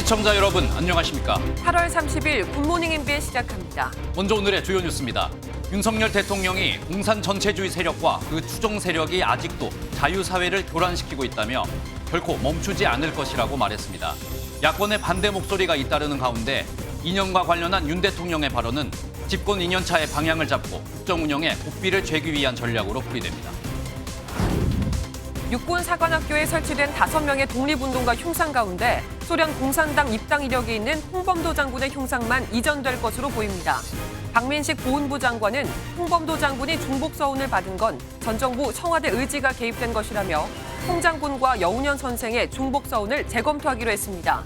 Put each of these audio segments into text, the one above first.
시청자 여러분 안녕하십니까? 8월 30일 굿모닝 MBN 시작합니다. 먼저 오늘의 주요 뉴스입니다. 윤석열 대통령이 공산 전체주의 세력과 그 추종 세력이 아직도 자유사회를 교란시키고 있다며 결코 멈추지 않을 것이라고 말했습니다. 야권의 반대 목소리가 잇따르는 가운데 이념과 관련한 윤 대통령의 발언은 집권 2년 차의 방향을 잡고 국정 운영에 고삐를 죄기 위한 전략으로 풀이됩니다. 육군사관학교에 설치된 5명의 독립운동가 흉상 가운데 소련 공산당 입당 이력이 있는 홍범도 장군의 흉상만 이전될 것으로 보입니다. 박민식 보훈부 장관은 홍범도 장군이 중복서운을 받은 건 전 정부 청와대 의지가 개입된 것이라며 홍 장군과 여운현 선생의 중복서운을 재검토하기로 했습니다.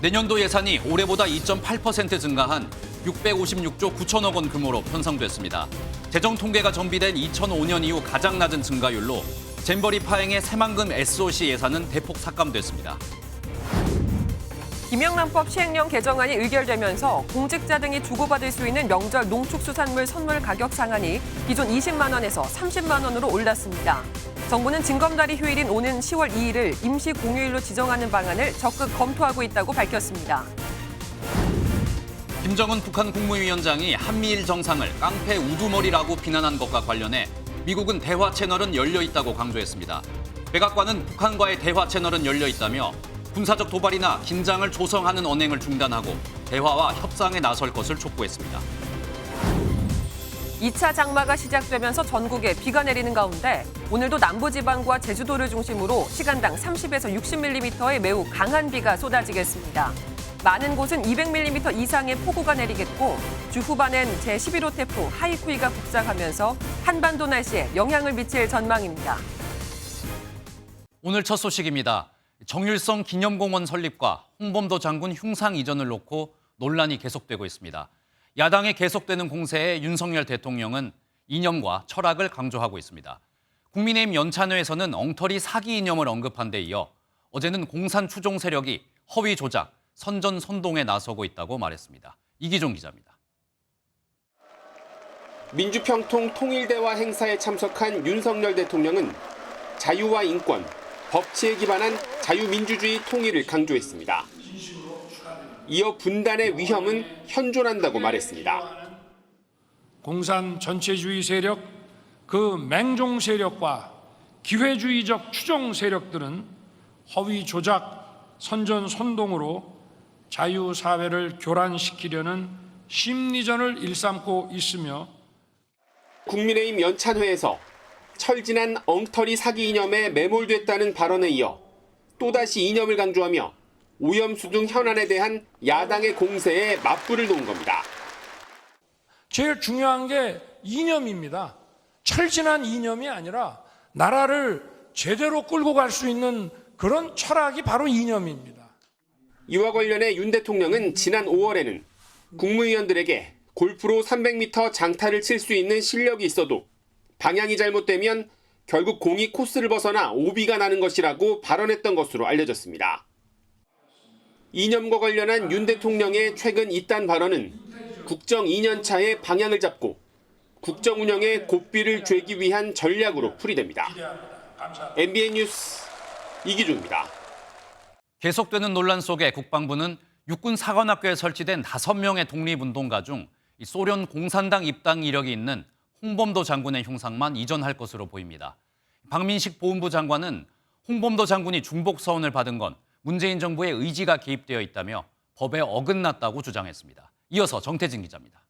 내년도 예산이 올해보다 2.8% 증가한 656조 9천억 원 규모로 편성됐습니다. 재정 통계가 정비된 2005년 이후 가장 낮은 증가율로 잼버리 파행의 새만금 SOC 예산은 대폭 삭감됐습니다. 김영란법 시행령 개정안이 의결되면서 공직자 등이 주고받을 수 있는 명절 농축수산물 선물 가격 상한이 기존 20만 원에서 30만 원으로 올랐습니다. 정부는 징검다리 휴일인 오는 10월 2일을 임시 공휴일로 지정하는 방안을 적극 검토하고 있다고 밝혔습니다. 김정은 북한 국무위원장이 한미일 정상을 깡패 우두머리라고 비난한 것과 관련해 미국은 대화 채널은 열려 있다고 강조했습니다. 백악관은 북한과의 대화 채널은 열려 있다며 군사적 도발이나 긴장을 조성하는 언행을 중단하고 대화와 협상에 나설 것을 촉구했습니다. 2차 장마가 시작되면서 전국에 비가 내리는 가운데 오늘도 남부지방과 제주도를 중심으로 시간당 30에서 60mm의 매우 강한 비가 쏟아지겠습니다. 많은 곳은 200mm 이상의 폭우가 내리겠고 주 후반엔 제11호 태풍 하이쿠이가 북상하면서 한반도 날씨에 영향을 미칠 전망입니다. 오늘 첫 소식입니다. 정일성 기념공원 설립과 홍범도 장군 흉상 이전을 놓고 논란이 계속되고 있습니다. 야당의 계속되는 공세에 윤석열 대통령은 이념과 철학을 강조하고 있습니다. 국민의힘 연찬회에서는 엉터리 사기 이념을 언급한 데 이어 어제는 공산 추종 세력이 허위 조작, 선전선동에 나서고 있다고 말했습니다. 이기종 기자입니다. 민주평통 통일대화 행사에 참석한 윤석열 대통령은 자유와 인권, 법치에 기반한 자유민주주의 통일을 강조했습니다. 이어 분단의 위험은 현존한다고 말했습니다. 공산 전체주의 세력, 그 맹종 세력과 기회주의적 추종 세력들은 허위 조작, 선전선동으로 자유사회를 교란시키려는 심리전을 일삼고 있으며 국민의힘 연찬회에서 철진한 엉터리 사기 이념에 매몰됐다는 발언에 이어 또다시 이념을 강조하며 오염수 등 현안에 대한 야당의 공세에 맞불을 놓은 겁니다. 제일 중요한 게 이념입니다. 철진한 이념이 아니라 나라를 제대로 끌고 갈 수 있는 그런 철학이 바로 이념입니다. 이와 관련해 윤 대통령은 지난 5월에는 국무위원들에게 골프로 300m 장타를 칠 수 있는 실력이 있어도 방향이 잘못되면 결국 공이 코스를 벗어나 오비가 나는 것이라고 발언했던 것으로 알려졌습니다. 이념과 관련한 윤 대통령의 최근 이딴 발언은 국정 2년 차의 방향을 잡고 국정 운영에 고삐를 죄기 위한 전략으로 풀이됩니다. MBN 뉴스 이기종입니다. 계속되는 논란 속에 국방부는 육군사관학교에 설치된 5명의 독립운동가 중 소련 공산당 입당 이력이 있는 홍범도 장군의 흉상만 이전할 것으로 보입니다. 박민식 보훈부 장관은 홍범도 장군이 중복서운을 받은 건 문재인 정부의 의지가 개입되어 있다며 법에 어긋났다고 주장했습니다. 이어서 정태진 기자입니다.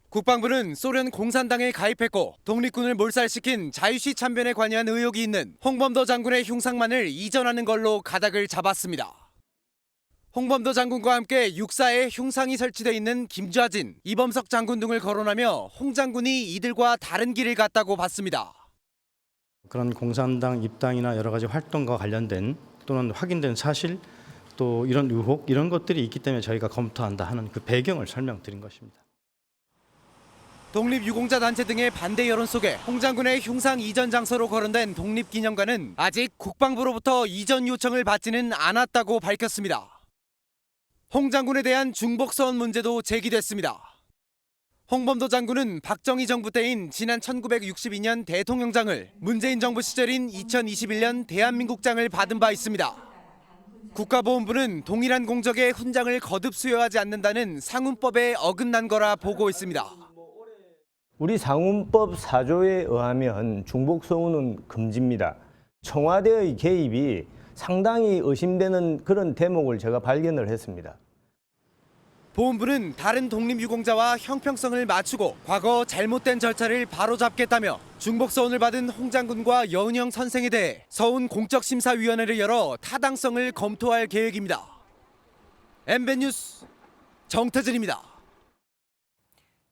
국방부는 소련 공산당에 가입했고 독립군을 몰살시킨 자유시 참변에 관여한 의혹이 있는 홍범도 장군의 흉상만을 이전하는 걸로 가닥을 잡았습니다. 홍범도 장군과 함께 육사에 흉상이 설치돼 있는 김좌진, 이범석 장군 등을 거론하며 홍 장군이 이들과 다른 길을 갔다고 봤습니다. 그런 공산당 입당이나 여러 가지 활동과 관련된 또는 확인된 사실 또 이런 의혹 이런 것들이 있기 때문에 저희가 검토한다 하는 그 배경을 설명드린 것입니다. 독립유공자 단체 등의 반대 여론 속에 홍 장군의 흉상 이전 장소로 거론된 독립기념관은 아직 국방부로부터 이전 요청을 받지는 않았다고 밝혔습니다. 홍 장군에 대한 중복서운 문제도 제기됐습니다. 홍범도 장군은 박정희 정부 때인 지난 1962년 대통령장을, 문재인 정부 시절인 2021년 대한민국장을 받은 바 있습니다. 국가보훈부는 동일한 공적에 훈장을 거듭 수여하지 않는다는 상훈법에 어긋난 거라 보고 있습니다. 우리 상훈법 4조에 의하면 중복서훈은 금지입니다. 청와대의 개입이 상당히 의심되는 그런 대목을 제가 발견을 했습니다. 보훈부는 다른 독립유공자와 형평성을 맞추고 과거 잘못된 절차를 바로잡겠다며 중복서훈을 받은 홍 장군과 여은영 선생에 대해 서훈 공적심사위원회를 열어 타당성을 검토할 계획입니다. MBN 뉴스 정태진입니다.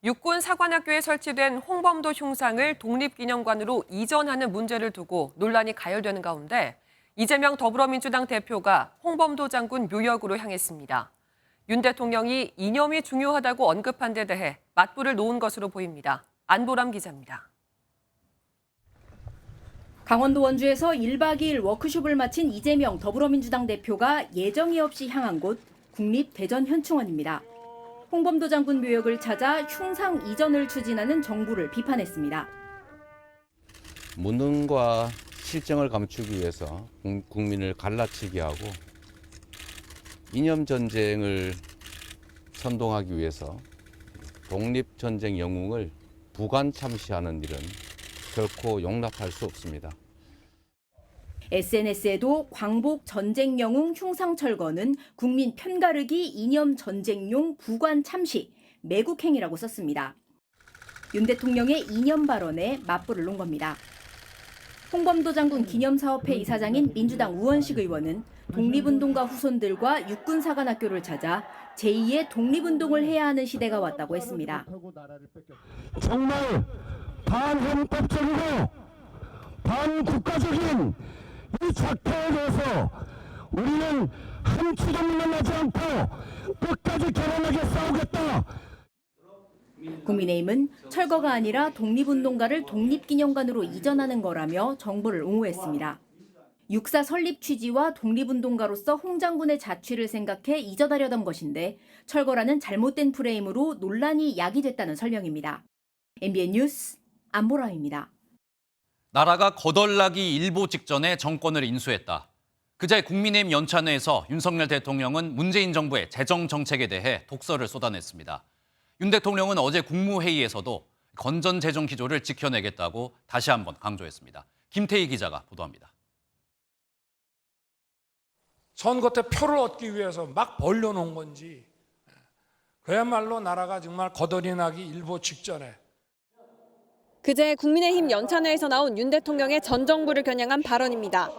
육군 사관학교에 설치된 홍범도 흉상을 독립기념관으로 이전하는 문제를 두고 논란이 가열되는 가운데 이재명 더불어민주당 대표가 홍범도 장군 묘역으로 향했습니다. 윤 대통령이 이념이 중요하다고 언급한 데 대해 맞불을 놓은 것으로 보입니다. 안보람 기자입니다. 강원도 원주에서 1박 2일 워크숍을 마친 이재명 더불어민주당 대표가 예정이 없이 향한 곳 국립대전현충원입니다. 홍범도 장군 묘역을 찾아 흉상 이전을 추진하는 정부를 비판했습니다. 무능과 실정을 감추기 위해서 국민을 갈라치게 하고 이념 전쟁을 선동하기 위해서 독립전쟁 영웅을 부관 참시하는 일은 결코 용납할 수 없습니다. SNS에도 광복 전쟁 영웅 흉상 철거는 국민 편가르기 이념 전쟁용 부관 참시, 매국행위라고 썼습니다. 윤 대통령의 이념 발언에 맞불을 놓은 겁니다. 홍범도 장군 기념사업회 이사장인 민주당 우원식 의원은 독립운동가 후손들과 육군사관학교를 찾아 제2의 독립운동을 해야 하는 시대가 왔다고 했습니다. 정말 반헌법적이고 반국가적인 이 작태에 대해서 우리는 한 치도 물러나지 않고 끝까지 결연하게 싸우겠다. 국민의힘은 철거가 아니라 독립운동가를 독립기념관으로 이전하는 거라며 정부를 옹호했습니다. 육사 설립 취지와 독립운동가로서 홍 장군의 자취를 생각해 이전하려던 것인데 철거라는 잘못된 프레임으로 논란이 야기됐다는 설명입니다. MBN 뉴스 안보람입니다. 나라가 거덜나기 일보 직전에 정권을 인수했다. 그제 국민의힘 연찬회에서 윤석열 대통령은 문재인 정부의 재정 정책에 대해 독설을 쏟아냈습니다. 윤 대통령은 어제 국무회의에서도 건전 재정 기조를 지켜내겠다고 다시 한번 강조했습니다. 김태희 기자가 보도합니다. 선거 때 표를 얻기 위해서 막 벌려놓은 건지 그야말로 나라가 정말 거덜이 나기 일보 직전에. 그제 국민의힘 연찬회에서 나온 윤 대통령의 전 정부를 겨냥한 발언입니다.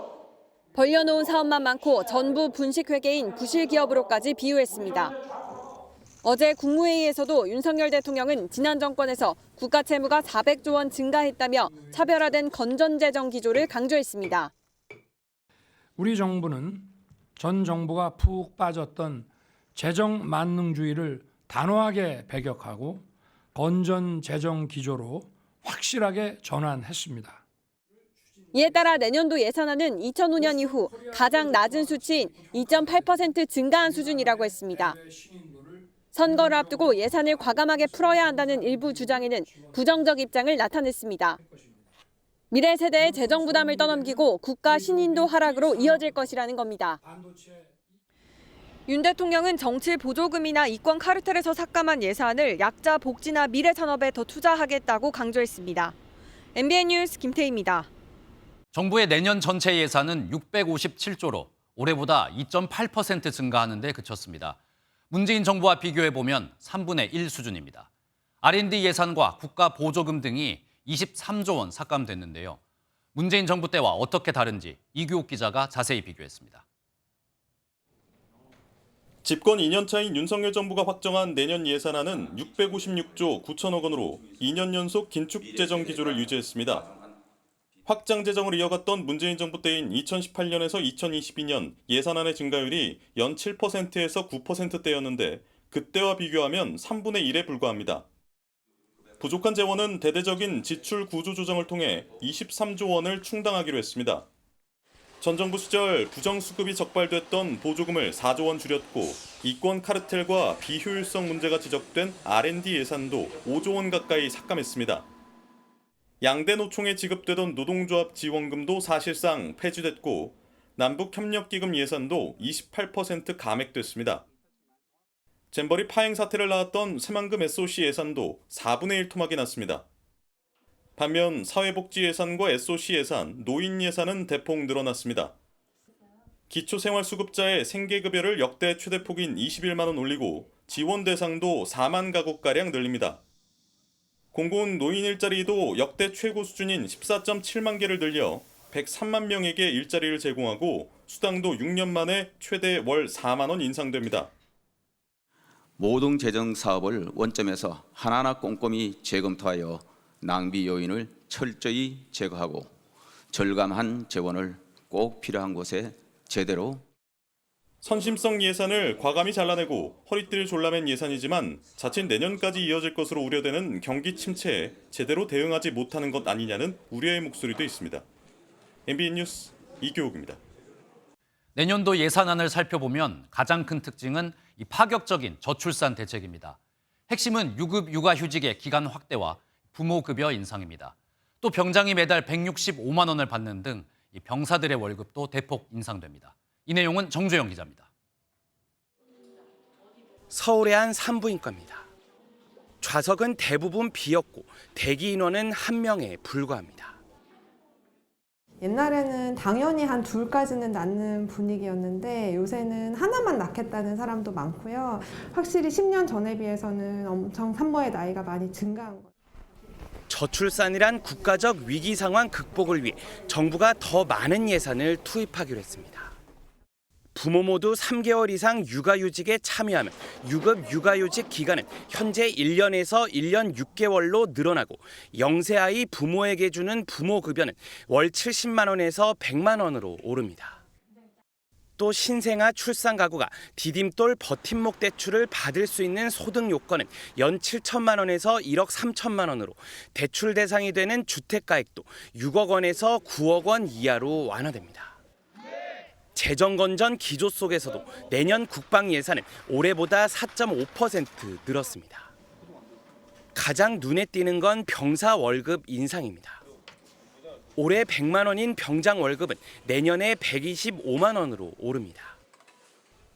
벌려놓은 사업만 많고 전부 분식회계인 부실기업으로까지 비유했습니다. 어제 국무회의에서도 윤석열 대통령은 지난 정권에서 국가 채무가 400조 원 증가했다며 차별화된 건전재정 기조를 강조했습니다. 우리 정부는 전 정부가 푹 빠졌던 재정 만능주의를 단호하게 배격하고 건전 재정 기조로 확실하게 전환했습니다. 이에 따라 내년도 예산안은 2005년 이후 가장 낮은 수치인 2.8% 증가한 수준이라고 했습니다. 선거를 앞두고 예산을 과감하게 풀어야 한다는 일부 주장에는 부정적 입장을 나타냈습니다. 미래 세대의 재정 부담을 떠넘기고 국가 신인도 하락으로 이어질 것이라는 겁니다. 윤 대통령은 정치 보조금이나 이권 카르텔에서 삭감한 예산을 약자 복지나 미래 산업에 더 투자하겠다고 강조했습니다. MBN 뉴스 김태희입니다. 정부의 내년 전체 예산은 657조로 올해보다 2.8% 증가하는 데 그쳤습니다. 문재인 정부와 비교해보면 3분의 1 수준입니다. R&D 예산과 국가 보조금 등이 23조 원 삭감됐는데요. 문재인 정부 때와 어떻게 다른지 이규옥 기자가 자세히 비교했습니다. 집권 2년차인 윤석열 정부가 확정한 내년 예산안은 656조 9천억 원으로 2년 연속 긴축 재정 기조를 유지했습니다. 확장 재정을 이어갔던 문재인 정부 때인 2018년에서 2022년 예산안의 증가율이 연 7%에서 9%대였는데 그때와 비교하면 3분의 1에 불과합니다. 부족한 재원은 대대적인 지출 구조 조정을 통해 23조 원을 충당하기로 했습니다. 전 정부 시절 부정수급이 적발됐던 보조금을 4조 원 줄였고 이권 카르텔과 비효율성 문제가 지적된 R&D 예산도 5조 원 가까이 삭감했습니다. 양대 노총에 지급되던 노동조합 지원금도 사실상 폐지됐고 남북협력기금 예산도 28% 감액됐습니다. 잼버리 파행 사태를 낳았던 새만금 SOC 예산도 4분의 1 토막이 났습니다. 반면 사회복지 예산과 SOC 예산, 노인 예산은 대폭 늘어났습니다. 기초생활수급자의 생계급여를 역대 최대폭인 21만 원 올리고 지원 대상도 4만 가구가량 늘립니다. 공고은 노인 일자리도 역대 최고 수준인 14.7만 개를 늘려 103만 명에게 일자리를 제공하고 수당도 6년 만에 최대 월 4만 원 인상됩니다. 모든 재정 사업을 원점에서 하나하나 꼼꼼히 재검토하여 낭비 요인을 철저히 제거하고 절감한 재원을 꼭 필요한 곳에 제대로 선심성 예산을 과감히 잘라내고 허리띠를 졸라맨 예산이지만 자칫 내년까지 이어질 것으로 우려되는 경기 침체에 제대로 대응하지 못하는 것 아니냐는 우려의 목소리도 있습니다. MBN 뉴스 이교욱입니다. 내년도 예산안을 살펴보면 가장 큰 특징은 이 파격적인 저출산 대책입니다. 핵심은 유급 육아휴직의 기간 확대와 부모급여 인상입니다. 또 병장이 매달 165만 원을 받는 등 이 병사들의 월급도 대폭 인상됩니다. 이 내용은 정주영 기자입니다. 서울의 한 산부인과입니다. 좌석은 대부분 비었고 대기 인원은 1명에 불과합니다. 옛날에는 당연히 한 둘까지는 낳는 분위기였는데 요새는 하나만 낳겠다는 사람도 많고요. 확실히 10년 전에 비해서는 엄청 산모의 나이가 많이 증가한 거예요. 저출산이란 국가적 위기 상황 극복을 위해 정부가 더 많은 예산을 투입하기로 했습니다. 부모 모두 3개월 이상 육아휴직에 참여하면 유급 육아휴직 기간은 현재 1년에서 1년 6개월로 늘어나고 0세 아이 부모에게 주는 부모급여는 월 70만 원에서 100만 원으로 오릅니다. 또 신생아 출산 가구가 디딤돌 버팀목 대출을 받을 수 있는 소득 요건은 연 7천만 원에서 1억 3천만 원으로 대출 대상이 되는 주택가액도 6억 원에서 9억 원 이하로 완화됩니다. 재정건전 기조 속에서도 내년 국방 예산은 올해보다 4.5% 늘었습니다. 가장 눈에 띄는 건 병사 월급 인상입니다. 올해 100만 원인 병장 월급은 내년에 125만 원으로 오릅니다.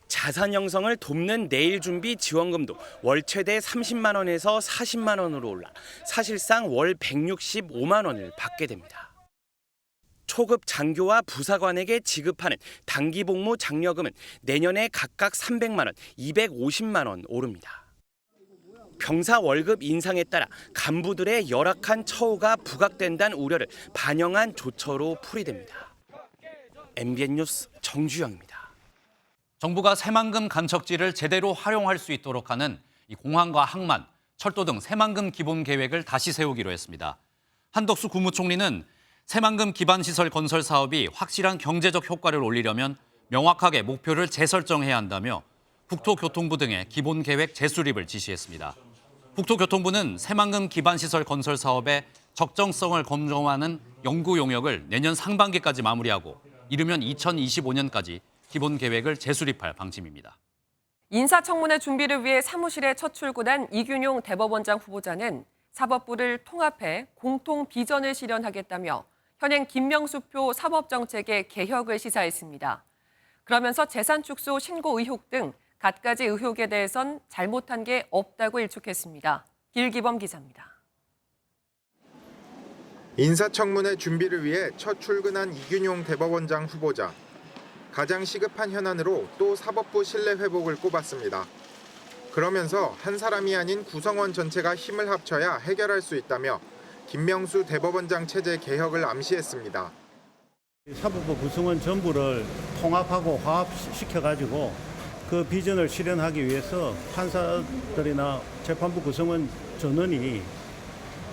자산 형성을 돕는 내일 준비 지원금도 월 최대 30만 원에서 40만 원으로 올라 사실상 월 165만 원을 받게 됩니다. 초급 장교와 부사관에게 지급하는 단기 복무 장려금은 내년에 각각 300만 원, 250만 원 오릅니다. 병사 월급 인상에 따라 간부들의 열악한 처우가 부각된다는 우려를 반영한 조처로 풀이됩니다. MBN 뉴스 정주영입니다. 정부가 새만금 간척지를 제대로 활용할 수 있도록 하는 이 공항과 항만, 철도 등 새만금 기본 계획을 다시 세우기로 했습니다. 한덕수 국무총리는 새만금 기반시설 건설 사업이 확실한 경제적 효과를 올리려면 명확하게 목표를 재설정해야 한다며 국토교통부 등의 기본 계획 재수립을 지시했습니다. 국토교통부는 새만금 기반시설 건설 사업의 적정성을 검증하는 연구 용역을 내년 상반기까지 마무리하고 이르면 2025년까지 기본 계획을 재수립할 방침입니다. 인사청문회 준비를 위해 사무실에 첫 출근한 이균용 대법원장 후보자는 사법부를 통합해 공통 비전을 실현하겠다며 현행 김명수표 사법정책의 개혁을 시사했습니다. 그러면서 재산 축소 신고 의혹 등 갖가지 의혹에 대해선 잘못한 게 없다고 일축했습니다. 길기범 기자입니다. 인사청문회 준비를 위해 첫 출근한 이균용 대법원장 후보자. 가장 시급한 현안으로 또 사법부 신뢰 회복을 꼽았습니다. 그러면서 한 사람이 아닌 구성원 전체가 힘을 합쳐야 해결할 수 있다며 김명수 대법원장 체제 개혁을 암시했습니다. 사법부 구성원 전부를 통합하고 화합시켜가지고 그 비전을 실현하기 위해서 판사들이나 재판부 구성원 전원이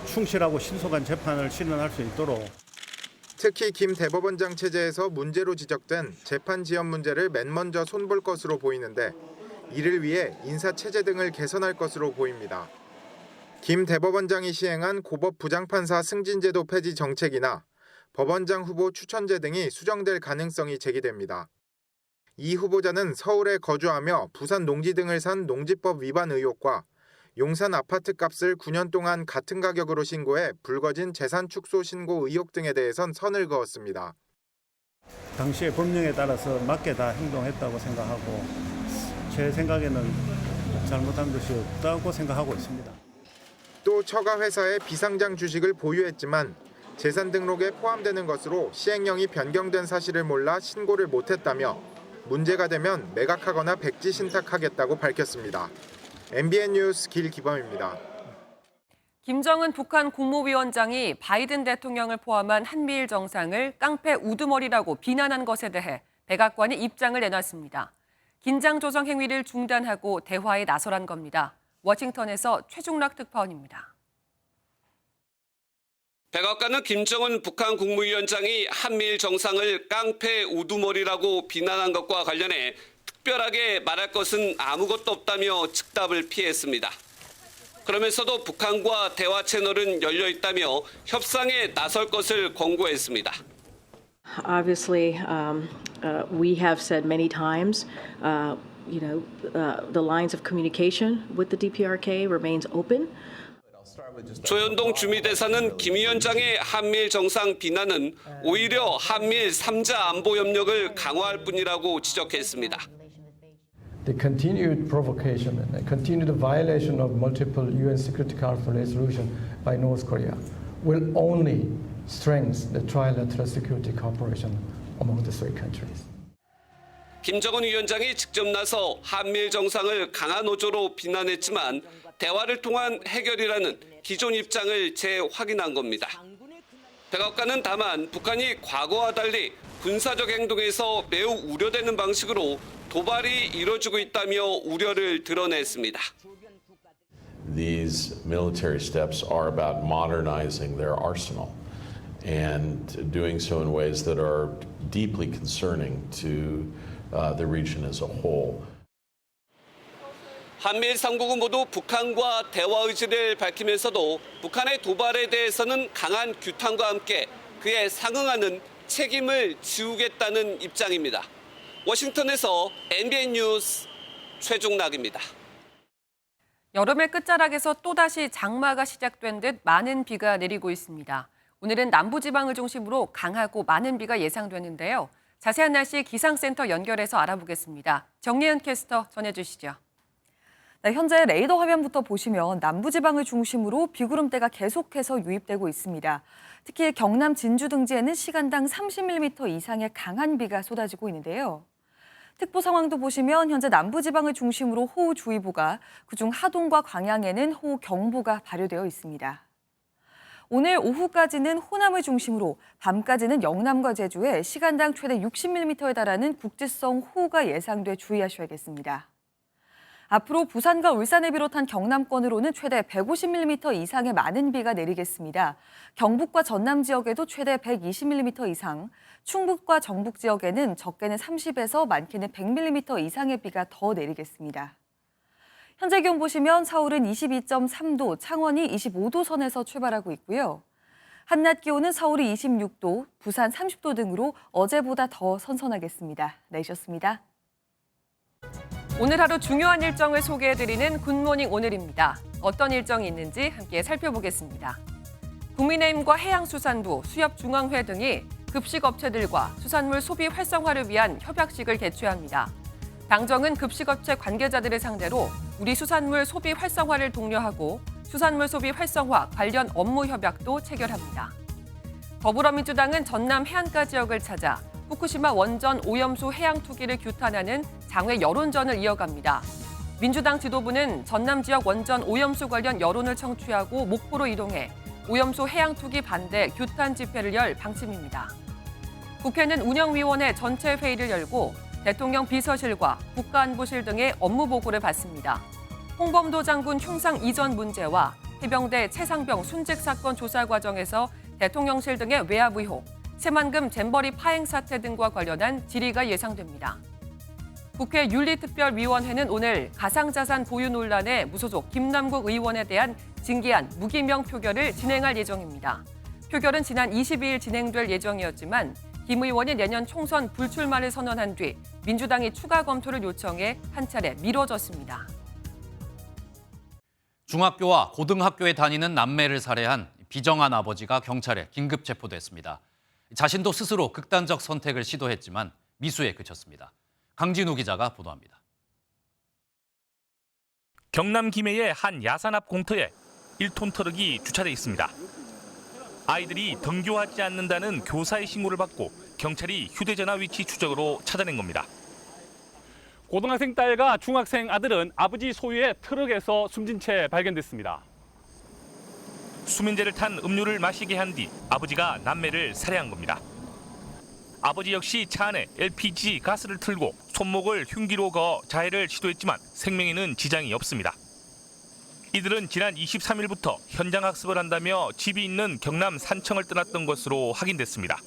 충실하고 신속한 재판을 실현할 수 있도록. 특히 김 대법원장 체제에서 문제로 지적된 재판 지연 문제를 맨 먼저 손볼 것으로 보이는데 이를 위해 인사 체제 등을 개선할 것으로 보입니다. 김 대법원장이 시행한 고법 부장판사 승진제도 폐지 정책이나 법원장 후보 추천제 등이 수정될 가능성이 제기됩니다. 이 후보자는 서울에 거주하며 부산 농지 등을 산 농지법 위반 의혹과 용산 아파트 값을 9년 동안 같은 가격으로 신고해 불거진 재산 축소 신고 의혹 등에 대해선 선을 그었습니다. 당시의 법령에 따라서 맞게 다 행동했다고 생각하고 제 생각에는 잘못한 것이 없다고 생각하고 있습니다. 또 처가 회사의 비상장 주식을 보유했지만 재산 등록에 포함되는 것으로 시행령이 변경된 사실을 몰라 신고를 못했다며 문제가 되면 매각하거나 백지 신탁하겠다고 밝혔습니다. MBN 뉴스 길기범입니다. 김정은 북한 국무위원장이 바이든 대통령을 포함한 한미일 정상을 깡패 우두머리라고 비난한 것에 대해 백악관이 입장을 내놨습니다. 긴장 조성 행위를 중단하고 대화에 나서란 겁니다. 워싱턴에서 최중락 특파원입니다. 백악관은 김정은 북한 국무위원장이 한미일 정상을 깡패 우두머리라고 비난한 것과 관련해 특별하게 말할 것은 아무것도 없다며 즉답을 피했습니다. 그러면서도 북한과 대화 채널은 열려 있다며 협상에 나설 것을 권고했습니다. Obviously, we have said many times, the lines of communication with the DPRK remains open. 조현동 주미대사는 김 위원장의 한미일 정상 비난은 오히려 한미일 3자 안보 협력을 강화할 뿐이라고 지적했습니다. The continued provocation and continued violation of multiple UN Security Council resolutions by North Korea will only strengthen the trilateral security cooperation among the three countries. 김정은 위원장이 직접 나서 한미일 정상을 강한 어조로 비난했지만 대화를 통한 해결이라는 기존 입장을 재확인한 겁니다. 백악관은 다만 북한이 과거와 달리 군사적 행동에서 매우 우려되는 방식으로 도발이 이뤄지고 있다며 우려를 드러냈습니다. These military steps are about modernizing their arsenal and doing so in ways that are deeply concerning to the region as a whole. 한미일 3국은 모두 북한과 대화 의지를 밝히면서도 북한의 도발에 대해서는 강한 규탄과 함께 그에 상응하는 책임을 지우겠다는 입장입니다. 워싱턴에서 MBN 뉴스 최중락입니다. 여름의 끝자락에서 또다시 장마가 시작된 듯 많은 비가 내리고 있습니다. 오늘은 남부지방을 중심으로 강하고 많은 비가 예상되는데요. 자세한 날씨 기상센터 연결해서 알아보겠습니다. 정예은 캐스터 전해주시죠. 네, 현재 레이더 화면부터 보시면 남부지방을 중심으로 비구름대가 계속해서 유입되고 있습니다. 특히 경남 진주 등지에는 시간당 30mm 이상의 강한 비가 쏟아지고 있는데요. 특보 상황도 보시면 현재 남부지방을 중심으로 호우주의보가, 그중 하동과 광양에는 호우경보가 발효되어 있습니다. 오늘 오후까지는 호남을 중심으로, 밤까지는 영남과 제주에 시간당 최대 60mm에 달하는 국지성 호우가 예상돼 주의하셔야겠습니다. 앞으로 부산과 울산을 비롯한 경남권으로는 최대 150mm 이상의 많은 비가 내리겠습니다. 경북과 전남 지역에도 최대 120mm 이상, 충북과 정북 지역에는 적게는 30에서 많게는 100mm 이상의 비가 더 내리겠습니다. 현재 기온 보시면 서울은 22.3도, 창원이 25도 선에서 출발하고 있고요. 한낮 기온은 서울이 26도, 부산 30도 등으로 어제보다 더 선선하겠습니다. 날씨였습니다. 오늘 하루 중요한 일정을 소개해드리는 굿모닝 오늘입니다. 어떤 일정이 있는지 함께 살펴보겠습니다. 국민의힘과 해양수산부, 수협중앙회 등이 급식업체들과 수산물 소비 활성화를 위한 협약식을 개최합니다. 당정은 급식업체 관계자들을 상대로 우리 수산물 소비 활성화를 독려하고 수산물 소비 활성화 관련 업무 협약도 체결합니다. 더불어민주당은 전남 해안가 지역을 찾아 후쿠시마 원전 오염수 해양 투기를 규탄하는 장외 여론전을 이어갑니다. 민주당 지도부는 전남 지역 원전 오염수 관련 여론을 청취하고 목포로 이동해 오염수 해양 투기 반대 규탄 집회를 열 방침입니다. 국회는 운영위원회 전체 회의를 열고 대통령 비서실과 국가안보실 등의 업무 보고를 받습니다. 홍범도 장군 흉상 이전 문제와 해병대 최상병 순직 사건 조사 과정에서 대통령실 등의 외압 의혹, 새만금 잼버리 파행 사태 등과 관련한 질의가 예상됩니다. 국회 윤리특별위원회는 오늘 가상자산 보유 논란에 무소속 김남국 의원에 대한 징계안 무기명 표결을 진행할 예정입니다. 표결은 지난 22일 진행될 예정이었지만 김 의원이 내년 총선 불출마를 선언한 뒤 민주당이 추가 검토를 요청해 한 차례 미뤄졌습니다. 중학교와 고등학교에 다니는 남매를 살해한 비정한 아버지가 경찰에 긴급 체포됐습니다. 자신도 스스로 극단적 선택을 시도했지만 미수에 그쳤습니다. 강진우 기자가 보도합니다. 경남 김해의 한 야산 앞 공터에 1톤 트럭이 주차돼 있습니다. 아이들이 등교하지 않는다는 교사의 신고를 받고 경찰이 휴대전화 위치 추적으로 찾아낸 겁니다. 고등학생 딸과 중학생 아들은 아버지 소유의 트럭에서 숨진 채 발견됐습니다. 수면제를 탄 음료를 마시게 한 뒤 아버지가 남매를 살해한 겁니다. 아버지 역시 차 안에 LPG 가스를 틀고 손목을 흉기로 그어 자해를 시도했지만 생명에는 지장이 없습니다. 이들은 지난 23일부터 현장 학습을 한다며 집이 있는 경남 산청을 떠났던 것으로 확인됐습니다.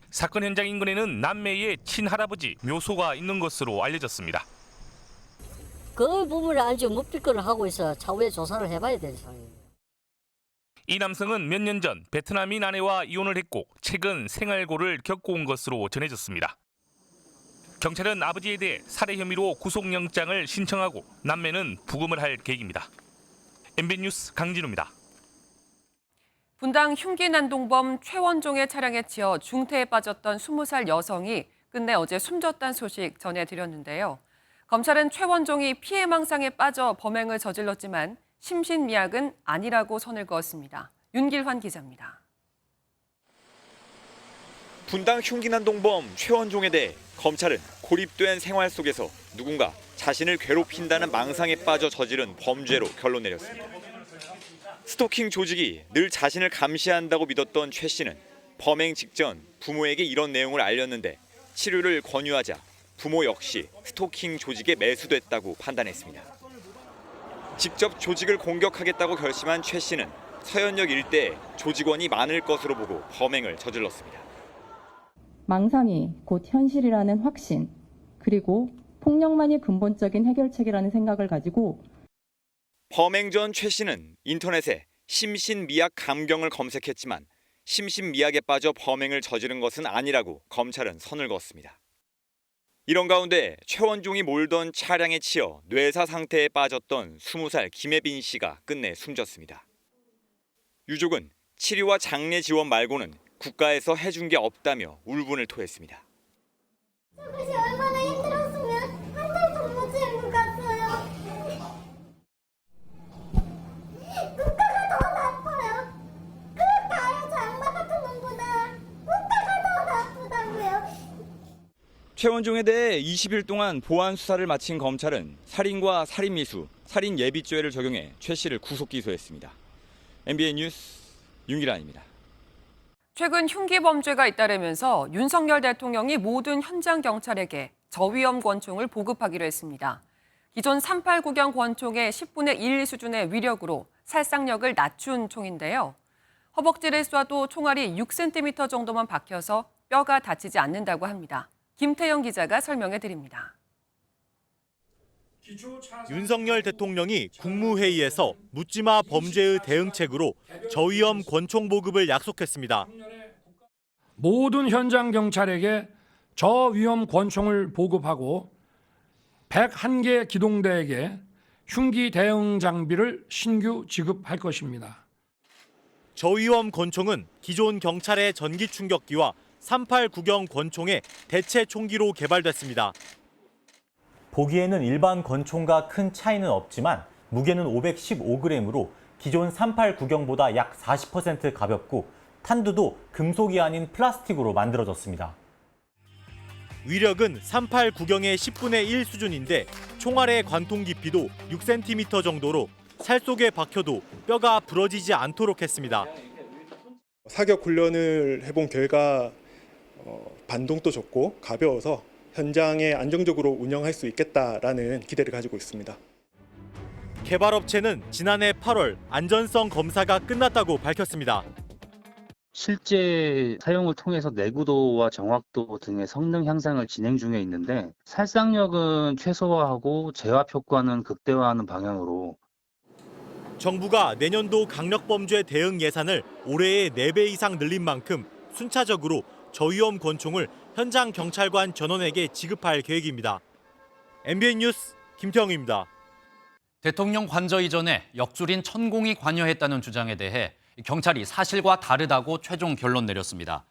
사건 현장 인근에는 남매의 친할아버지 묘소가 있는 것으로 알려졌습니다. 그 부분을 알지 묵비권을 하고 있어 차후에 조사를 해봐야 될 상황입니다. 이 남성은 몇 년 전 베트남인 아내와 이혼을 했고 최근 생활고를 겪고 온 것으로 전해졌습니다. 경찰은 아버지에 대해 살해 혐의로 구속영장을 신청하고 남매는 부검을 할 계획입니다. MBN 뉴스 강진우입니다. 분당 흉기 난동범 최원종의 차량에 치여 중태에 빠졌던 20살 여성이 끝내 어제 숨졌다는 소식 전해드렸는데요. 검찰은 최원종이 피해망상에 빠져 범행을 저질렀지만 심신미약은 아니라고 선을 그었습니다. 윤길환 기자입니다. 분당 흉기 난동범 최원종에 대해 검찰은 고립된 생활 속에서 누군가 자신을 괴롭힌다는 망상에 빠져 저지른 범죄로 결론 내렸습니다. 스토킹 조직이 늘 자신을 감시한다고 믿었던 최 씨는 범행 직전 부모에게 이런 내용을 알렸는데 치료를 권유하자 부모 역시 스토킹 조직에 매수됐다고 판단했습니다. 직접 조직을 공격하겠다고 결심한 최 씨는 서현역 일대에 조직원이 많을 것으로 보고 범행을 저질렀습니다. 망상이 곧 현실이라는 확신, 그리고 폭력만이 근본적인 해결책이라는 생각을 가지고 범행 전 최 씨는 인터넷에 심신미약 감경을 검색했지만 심신미약에 빠져 범행을 저지른 것은 아니라고 검찰은 선을 그었습니다. 이런 가운데 최원종이 몰던 차량에 치여 뇌사 상태에 빠졌던 20살 김혜빈 씨가 끝내 숨졌습니다. 유족은 치료와 장례 지원 말고는 국가에서 해준 게 없다며 울분을 토했습니다. 저것이 얼마나 힘들었으면 한 달 전부터 못 갔어요. 국가가 더 나빠요. 그 다른 장마 같은 놈보다 국가가 더 나쁘다고요. 최원종에 대해 20일 동안 보안 수사를 마친 검찰은 살인과 살인미수, 살인예비죄를 적용해 최 씨를 구속 기소했습니다. MBN 뉴스 윤기란입니다. 최근 흉기 범죄가 잇따르면서 윤석열 대통령이 모든 현장 경찰에게 저위험 권총을 보급하기로 했습니다. 기존 389경 권총의 10분의 1 수준의 위력으로 살상력을 낮춘 총인데요. 허벅지를 쏴도 총알이 6cm 정도만 박혀서 뼈가 다치지 않는다고 합니다. 김태영 기자가 설명해 드립니다. 윤석열 대통령이 국무회의에서 묻지마 범죄의 대응책으로 저위험 권총 보급을 약속했습니다. 모든 현장 경찰에게 저위험 권총을 보급하고 101개 기동대에게 흉기 대응 장비를 신규 지급할 것입니다. 저위험 권총은 기존 경찰의 전기 충격기와 389경 권총의 대체 총기로 개발됐습니다. 보기에는 일반 권총과 큰 차이는 없지만 무게는 515g으로 기존 389경보다 약 40% 가볍고 탄두도 금속이 아닌 플라스틱으로 만들어졌습니다. 위력은 389경의 10분의 1 수준인데 총알의 관통 깊이도 6cm 정도로 살 속에 박혀도 뼈가 부러지지 않도록 했습니다. 사격 훈련을 해본 결과 반동도 적고 가벼워서 현장에 안정적으로 운영할 수 있겠다라는 기대를 가지고 있습니다. 개발업체는 지난해 8월 안전성 검사가 끝났다고 밝혔습니다. 실제 사용을 통해서 내구도와 정확도 등의 성능 향상을 진행 중에 있는데 살상력은 최소화하고 제압 효과는 극대화하는 방향으로 정부가 내년도 강력범죄 대응 예산을 올해의 4배 이상 늘린 만큼 순차적으로 저위험 권총을 현장 경찰관 전원에게 지급할 계획입니다. MBN 뉴스 김태형입니다. 대통령 관저 이전에 역술인 천공이 관여했다는 주장에 대해 경찰이 사실과 다르다고 최종 결론 내렸습니다.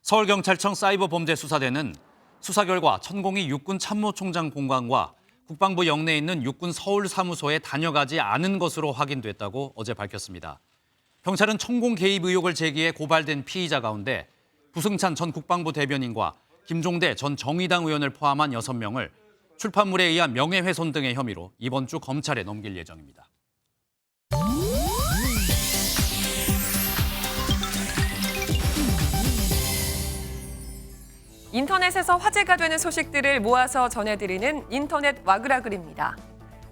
서울경찰청 사이버범죄수사대는 수사 결과 천공이 육군 참모총장 공관과 국방부 영내에 있는 육군 서울 사무소에 다녀가지 않은 것으로 확인됐다고 어제 밝혔습니다. 경찰은 천공 개입 의혹을 제기해 고발된 피의자 가운데 부승찬 전 국방부 대변인과 김종대 전 정의당 의원을 포함한 6명을 출판물에 의한 명예훼손 등의 혐의로 이번 주 검찰에 넘길 예정입니다. 인터넷에서 화제가 되는 소식들을 모아서 전해드리는 인터넷 와그라글입니다.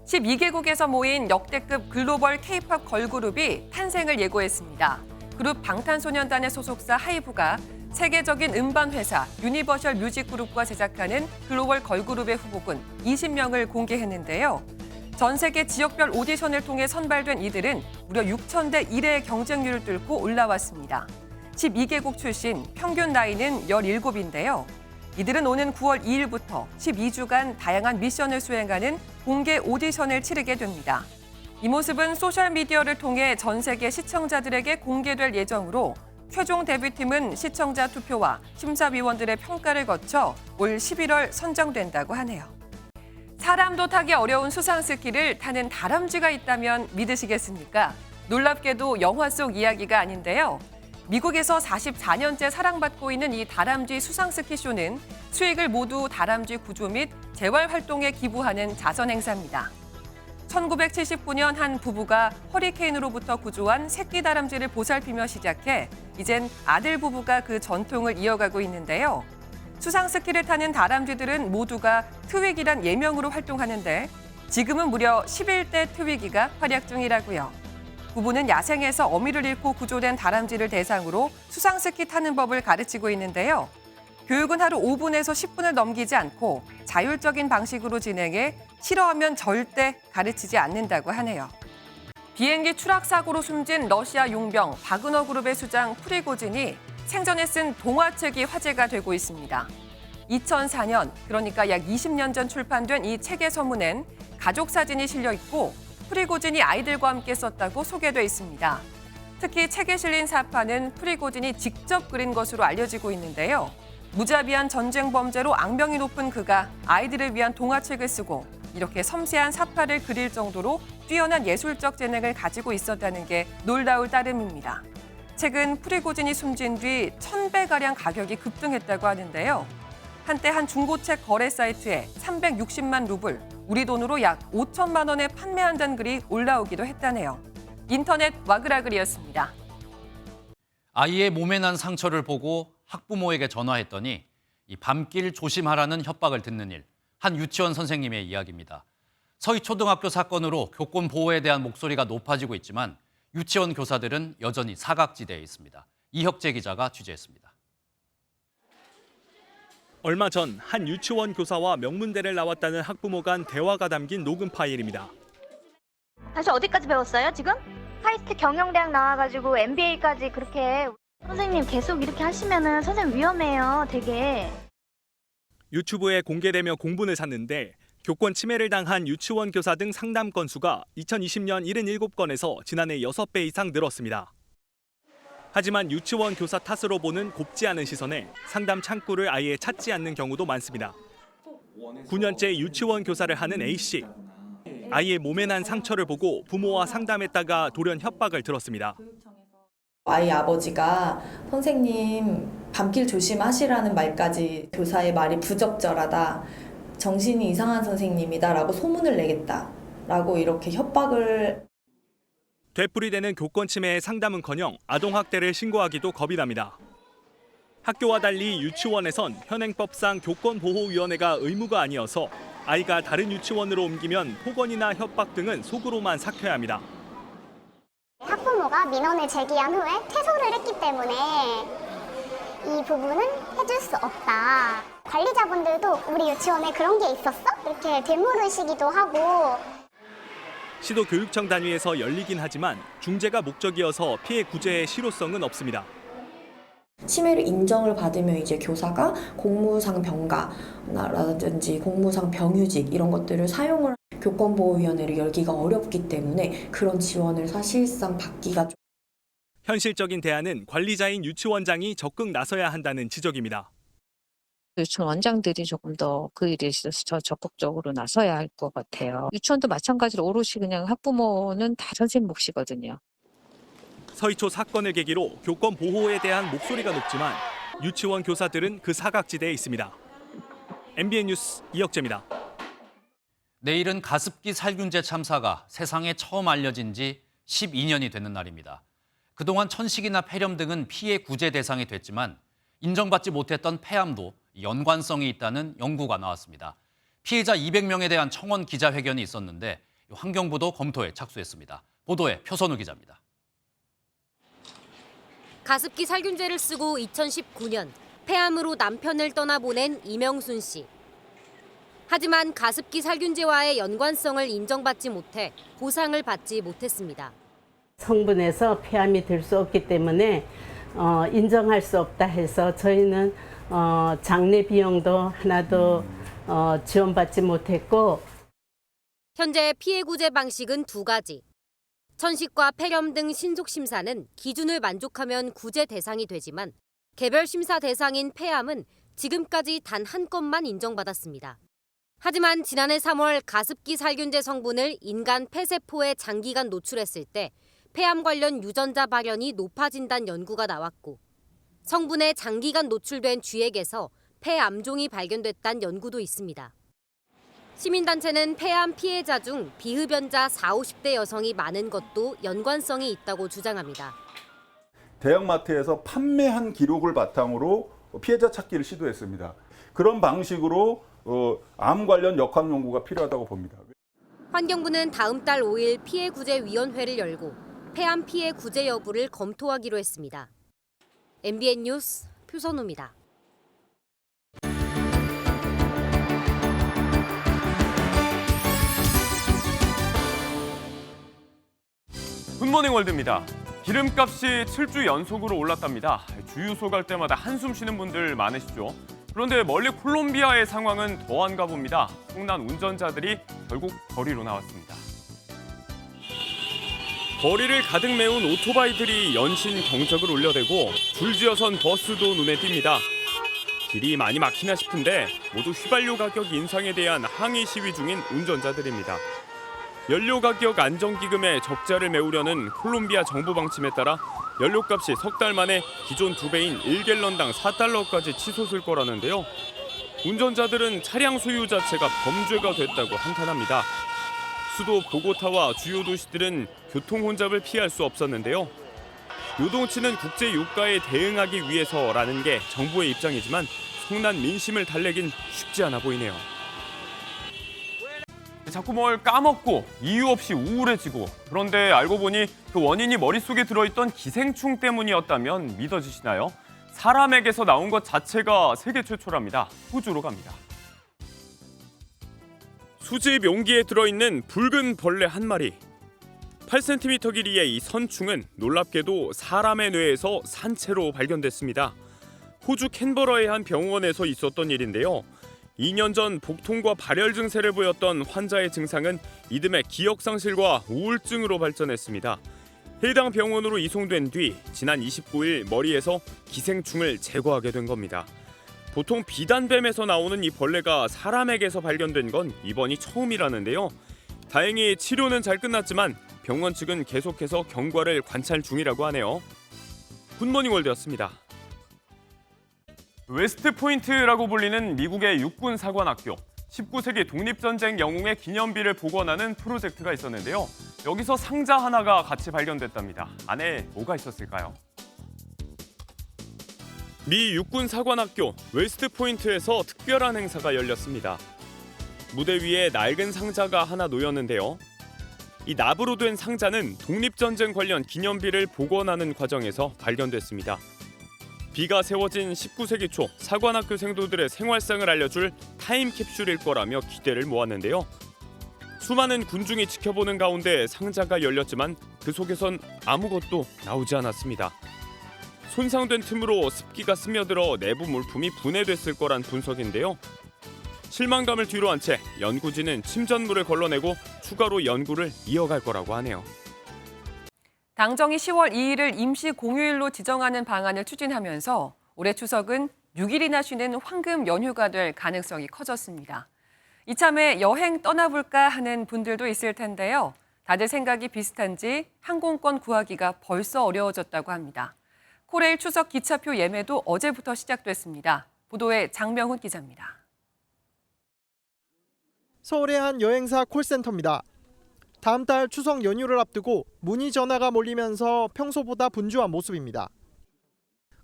12개국에서 모인 역대급 글로벌 K-팝 걸그룹이 탄생을 예고했습니다. 그룹 방탄소년단의 소속사 하이브가 세계적인 음반 회사 유니버셜 뮤직그룹과 제작하는 글로벌 걸그룹의 후보군 20명을 공개했는데요. 전 세계 지역별 오디션을 통해 선발된 이들은 무려 6,000대 1의 경쟁률을 뚫고 올라왔습니다. 12개국 출신, 평균 나이는 17인데요. 이들은 오는 9월 2일부터 12주간 다양한 미션을 수행하는 공개 오디션을 치르게 됩니다. 이 모습은 소셜미디어를 통해 전 세계 시청자들에게 공개될 예정으로 최종 데뷔팀은 시청자 투표와 심사위원들의 평가를 거쳐 올 11월 선정된다고 하네요. 사람도 타기 어려운 수상 스키를 타는 다람쥐가 있다면 믿으시겠습니까? 놀랍게도 영화 속 이야기가 아닌데요. 미국에서 44년째 사랑받고 있는 이 다람쥐 수상 스키쇼는 수익을 모두 다람쥐 구조 및 재활 활동에 기부하는 자선 행사입니다. 1979년 한 부부가 허리케인으로부터 구조한 새끼 다람쥐를 보살피며 시작해 이젠 아들 부부가 그 전통을 이어가고 있는데요. 수상 스키를 타는 다람쥐들은 모두가 트위기란 예명으로 활동하는데 지금은 무려 11대 트위기가 활약 중이라고요. 부부는 야생에서 어미를 잃고 구조된 다람쥐를 대상으로 수상 스키 타는 법을 가르치고 있는데요. 교육은 하루 5분에서 10분을 넘기지 않고 자율적인 방식으로 진행해 싫어하면 절대 가르치지 않는다고 하네요. 비행기 추락 사고로 숨진 러시아 용병 바그너 그룹의 수장 프리고진이 생전에 쓴 동화책이 화제가 되고 있습니다. 2004년, 그러니까 약 20년 전 출판된 이 책의 서문엔 가족 사진이 실려 있고 프리고진이 아이들과 함께 썼다고 소개돼 있습니다. 특히 책에 실린 사파는 프리고진이 직접 그린 것으로 알려지고 있는데요. 무자비한 전쟁 범죄로 악명이 높은 그가 아이들을 위한 동화책을 쓰고 이렇게 섬세한 사파를 그릴 정도로 뛰어난 예술적 재능을 가지고 있었다는 게 놀라울 따름입니다. 책은 프리고진이 숨진 뒤 1,000배가량 가격이 급등했다고 하는데요. 한때 한 중고책 거래 사이트에 360만 루블, 우리 돈으로 약 5천만 원에 판매한다는 글이 올라오기도 했다네요. 인터넷 와그라글이었습니다. 아이의 몸에 난 상처를 보고 학부모에게 전화했더니 이 밤길 조심하라는 협박을 듣는 일. 한 유치원 선생님의 이야기입니다. 서희초등학교 사건으로 교권 보호에 대한 목소리가 높아지고 있지만 유치원 교사들은 여전히 사각지대에 있습니다. 이혁재 기자가 취재했습니다. 얼마 전 한 유치원 교사와 명문대를 나왔다는 학부모 간 대화가 담긴 녹음 파일입니다. 다시 어디까지 배웠어요, 지금? 카이스트 경영대학 나와가지고 MBA까지 그렇게. 선생님 계속 이렇게 하시면은 선생님 위험해요, 되게. 유튜브에 공개되며 공분을 샀는데 교권 침해를 당한 유치원 교사 등 상담 건수가 2020년 77건에서 지난해 6배 이상 늘었습니다. 하지만 유치원 교사 탓으로 보는 곱지 않은 시선에 상담 창구를 아예 찾지 않는 경우도 많습니다. 9년째 유치원 교사를 하는 A씨. 아이의 몸에 난 상처를 보고 부모와 상담했다가 돌연 협박을 들었습니다. 아이 아버지가 선생님 밤길 조심하시라는 말까지, 교사의 말이 부적절하다, 정신이 이상한 선생님이다라고 소문을 내겠다라고 이렇게 협박을. 되풀이되는 교권 침해의 상담은커녕 아동학대를 신고하기도 겁이 납니다. 학교와 달리 유치원에선 현행법상 교권보호위원회가 의무가 아니어서 아이가 다른 유치원으로 옮기면 폭언이나 협박 등은 속으로만 삭혀야 합니다. 학부모가 민원을 제기한 후에 퇴소를 했기 때문에 이 부분은 해줄 수 없다. 관리자분들도 우리 유치원에 그런 게 있었어? 이렇게 되물으시기도 하고. 시도 교육청 단위에서 열리긴 하지만 중재가 목적이어서 피해 구제의 실효성은 없습니다. 심의를 인정을 받으면 이제 교사가 공무상 병가라든지 공무상 병휴직 이런 것들을 사용을 교권보호위원회를 열기가 어렵기 때문에 그런 지원을 사실상 받기가 좀 현실적인 대안은 관리자인 유치원장이 적극 나서야 한다는 지적입니다. 유치원 원장들이 조금 더 그 일에 있어서 더 적극적으로 나서야 할 것 같아요. 유치원도 마찬가지로 오롯이 그냥 학부모는 다 선생님 몫이거든요. 서희초 사건을 계기로 교권 보호에 대한 목소리가 높지만 유치원 교사들은 그 사각지대에 있습니다. MBN 뉴스 이혁재입니다. 내일은 가습기 살균제 참사가 세상에 처음 알려진 지 12년이 되는 날입니다. 그동안 천식이나 폐렴 등은 피해 구제 대상이 됐지만 인정받지 못했던 폐암도 연관성이 있다는 연구가 나왔습니다. 피해자 200명에 대한 청원 기자회견이 있었는데 환경부도 검토에 착수했습니다. 보도에 표선우 기자입니다. 가습기 살균제를 쓰고 2019년 폐암으로 남편을 떠나보낸 이명순 씨. 하지만 가습기 살균제와의 연관성을 인정받지 못해 보상을 받지 못했습니다. 성분에서 폐암이 될 수 없기 때문에 인정할 수 없다 해서 저희는 장례 비용도 하나도 지원받지 못했고. 현재 피해 구제 방식은 두 가지. 천식과 폐렴 등 신속 심사는 기준을 만족하면 구제 대상이 되지만 개별 심사 대상인 폐암은 지금까지 단 한 건만 인정받았습니다. 하지만 지난해 3월 가습기 살균제 성분을 인간 폐세포에 장기간 노출했을 때 폐암 관련 유전자 발현이 높아진다는 연구가 나왔고 성분에 장기간 노출된 쥐액에서 폐암종이 발견됐다는 연구도 있습니다. 시민단체는 폐암 피해자 중 비흡연자 40, 50대 여성이 많은 것도 연관성이 있다고 주장합니다. 대형마트에서 판매한 기록을 바탕으로 피해자 찾기를 시도했습니다. 그런 방식으로 암 관련 역학 연구가 필요하다고 봅니다. 환경부는 다음 달 5일 피해구제위원회를 열고 폐암 피해 구제 여부를 검토하기로 했습니다. MBN 뉴스 표선우입니다. 굿모닝 월드입니다. 기름값이 7주 연속으로 올랐답니다. 주유소 갈 때마다 한숨 쉬는 분들 많으시죠? 그런데 멀리 콜롬비아의 상황은 더한가 봅니다. 성난 운전자들이 결국 거리로 나왔습니다. 거리를 가득 메운 오토바이들이 연신 경적을 울려대고 줄지어선 버스도 눈에 띕니다. 길이 많이 막히나 싶은데 모두 휘발유 가격 인상에 대한 항의 시위 중인 운전자들입니다. 연료 가격 안정기금에 적자를 메우려는 콜롬비아 정부 방침에 따라 연료값이 석 달 만에 기존 2배인 1갤런당 4달러까지 치솟을 거라는데요. 운전자들은 차량 소유 자체가 범죄가 됐다고 한탄합니다. 수도 보고타와 주요 도시들은 교통 혼잡을 피할 수 없었는데요. 요동치는 국제 유가에 대응하기 위해서라는 게 정부의 입장이지만 성난 민심을 달래긴 쉽지 않아 보이네요. 자꾸 뭘 까먹고 이유 없이 우울해지고 그런데 알고 보니 그 원인이 머릿속에 들어있던 기생충 때문이었다면 믿어지시나요? 사람에게서 나온 것 자체가 세계 최초랍니다. 호주로 갑니다. 수집 용기에 들어있는 붉은 벌레 한 마리. 8cm 길이의 이 선충은 놀랍게도 사람의 뇌에서 산채로 발견됐습니다. 호주 캔버러의 한 병원에서 있었던 일인데요. 2년 전 복통과 발열 증세를 보였던 환자의 증상은 이듬해 기억상실과 우울증으로 발전했습니다. 해당 병원으로 이송된 뒤 지난 29일 머리에서 기생충을 제거하게 된 겁니다. 보통 비단뱀에서 나오는 이 벌레가 사람에게서 발견된 건 이번이 처음이라는데요. 다행히 치료는 잘 끝났지만 병원 측은 계속해서 경과를 관찰 중이라고 하네요. 굿모닝 월드였습니다. 웨스트포인트라고 불리는 미국의 육군 사관학교. 19세기 독립전쟁 영웅의 기념비를 복원하는 프로젝트가 있었는데요. 여기서 상자 하나가 같이 발견됐답니다. 안에 뭐가 있었을까요? 미 육군 사관학교 웨스트포인트에서 특별한 행사가 열렸습니다. 무대 위에 낡은 상자가 하나 놓였는데요. 이 납으로 된 상자는 독립전쟁 관련 기념비를 복원하는 과정에서 발견됐습니다. 비가 세워진 19세기 초 사관학교 생도들의 생활상을 알려줄 타임캡슐일 거라며 기대를 모았는데요. 수많은 군중이 지켜보는 가운데 상자가 열렸지만 그 속에선 아무것도 나오지 않았습니다. 손상된 틈으로 습기가 스며들어 내부 물품이 분해됐을 거란 분석인데요. 실망감을 뒤로한 채 연구진은 침전물을 걸러내고 추가로 연구를 이어갈 거라고 하네요. 당정이 10월 2일을 임시 공휴일로 지정하는 방안을 추진하면서 올해 추석은 6일이나 쉬는 황금 연휴가 될 가능성이 커졌습니다. 이참에 여행 떠나볼까 하는 분들도 있을 텐데요. 다들 생각이 비슷한지 항공권 구하기가 벌써 어려워졌다고 합니다. 코레일 추석 기차표 예매도 어제부터 시작됐습니다. 보도에 장명훈 기자입니다. 서울의 한 여행사 콜센터입니다. 다음 달 추석 연휴를 앞두고 문의 전화가 몰리면서 평소보다 분주한 모습입니다.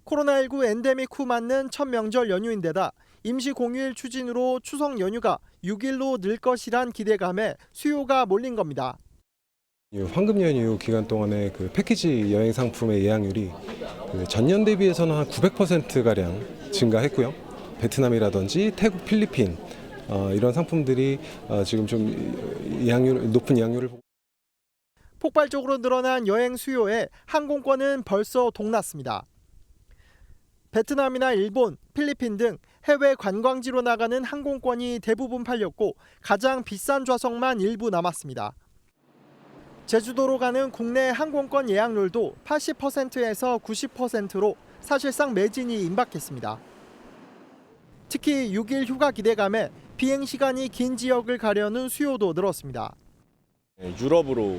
코로나19 엔데믹 후 맞는 첫 명절 연휴인데다 임시 공휴일 추진으로 추석 연휴가 6일로 늘 것이란 기대감에 수요가 몰린 겁니다. 황금 연휴 기간 동안에 그 패키지 여행 상품의 예약률이 전년 대비해서는 한 900%가량 증가했고요. 베트남이라든지 태국, 필리핀 이런 상품들이 지금 좀 높은 예약률을 보고 폭발적으로 늘어난 여행 수요에 항공권은 벌써 동났습니다. 베트남이나 일본, 필리핀 등 해외 관광지로 나가는 항공권이 대부분 팔렸고 가장 비싼 좌석만 일부 남았습니다. 제주도로 가는 국내 항공권 예약률도 80%에서 90%로 사실상 매진이 임박했습니다. 특히 6일 휴가 기대감에 비행 시간이 긴 지역을 가려는 수요도 늘었습니다. 유럽으로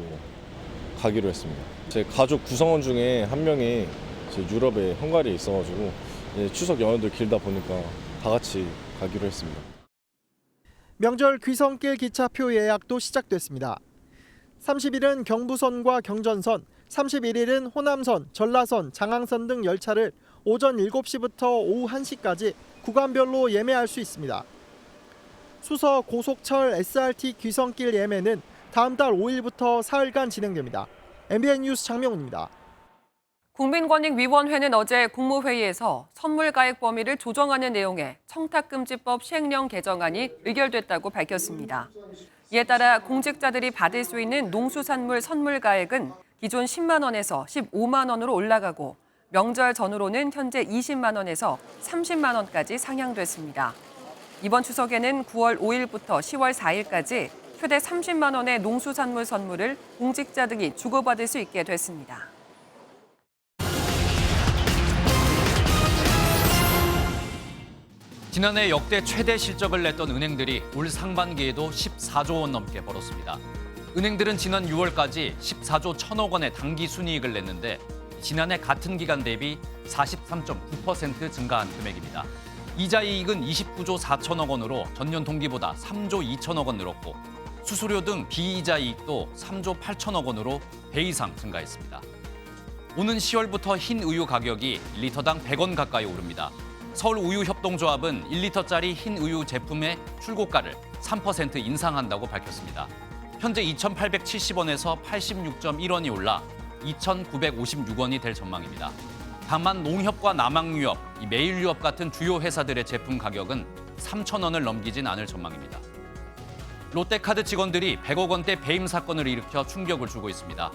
가기로 했습니다. 제 가족 구성원 중에 한 명이 유럽에 헝가리에 있어가지고 추석 연휴도 길다 보니까 다 같이 가기로 했습니다. 명절 귀성길 기차표 예약도 시작됐습니다. 30일은 경부선과 경전선, 31일은 호남선, 전라선, 장항선 등 열차를 오전 7시부터 오후 1시까지 구간별로 예매할 수 있습니다. 수서 고속철 SRT 귀성길 예매는 다음 달 5일부터 사흘간 진행됩니다. MBN 뉴스 장명훈입니다. 국민권익위원회는 어제 국무회의에서 선물가액 범위를 조정하는 내용의 청탁금지법 시행령 개정안이 의결됐다고 밝혔습니다. 이에 따라 공직자들이 받을 수 있는 농수산물 선물가액은 기존 10만 원에서 15만 원으로 올라가고 명절 전후로는 현재 20만 원에서 30만 원까지 상향됐습니다. 이번 추석에는 9월 5일부터 10월 4일까지 최대 30만 원의 농수산물 선물을 공직자 등이 주고받을 수 있게 됐습니다. 지난해 역대 최대 실적을 냈던 은행들이 올 상반기에도 14조 원 넘게 벌었습니다. 은행들은 지난 6월까지 14조 1천억 원의 당기 순이익을 냈는데 지난해 같은 기간 대비 43.9% 증가한 금액입니다. 이자 이익은 29조 4천억 원으로 전년 동기보다 3조 2천억 원 늘었고 수수료 등 비이자 이익도 3조 8천억 원으로 배 이상 증가했습니다. 오는 10월부터 흰 우유 가격이 1리터당 100원 가까이 오릅니다. 서울우유협동조합은 1리터짜리 흰 우유 제품의 출고가를 3% 인상한다고 밝혔습니다. 현재 2,870원에서 86.1원이 올라 2,956원이 될 전망입니다. 다만 농협과 남학유업, 매일유업 같은 주요 회사들의 제품 가격은 3,000원을 넘기진 않을 전망입니다. 롯데카드 직원들이 100억 원대 배임 사건을 일으켜 충격을 주고 있습니다.